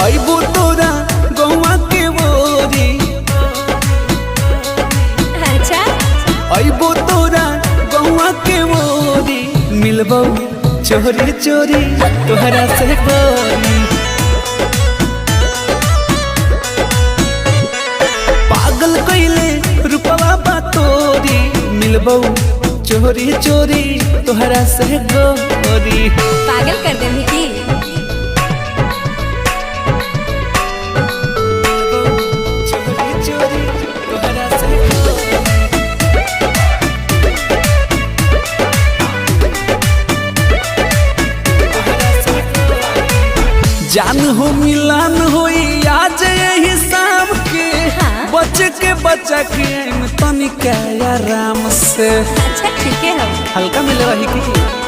अइबो तोरा गौवा के बोरी। अच्छा अइबो तोरा गौवा के बोरी। मिलबो चोरी चोरी तोहरा से गोरी। पागल कइले रूपवा बा तोरी। मिलबो चोरी चोरी तोहरा से गोरी। पागल कर दे की। चोरी चोरी तोहरा से गोरी। जान हो मिलान होई आज यही शाम के। हाँ। बचा के तनिका आराम से। अच्छा ठीक है हम हल्का मिले रही की।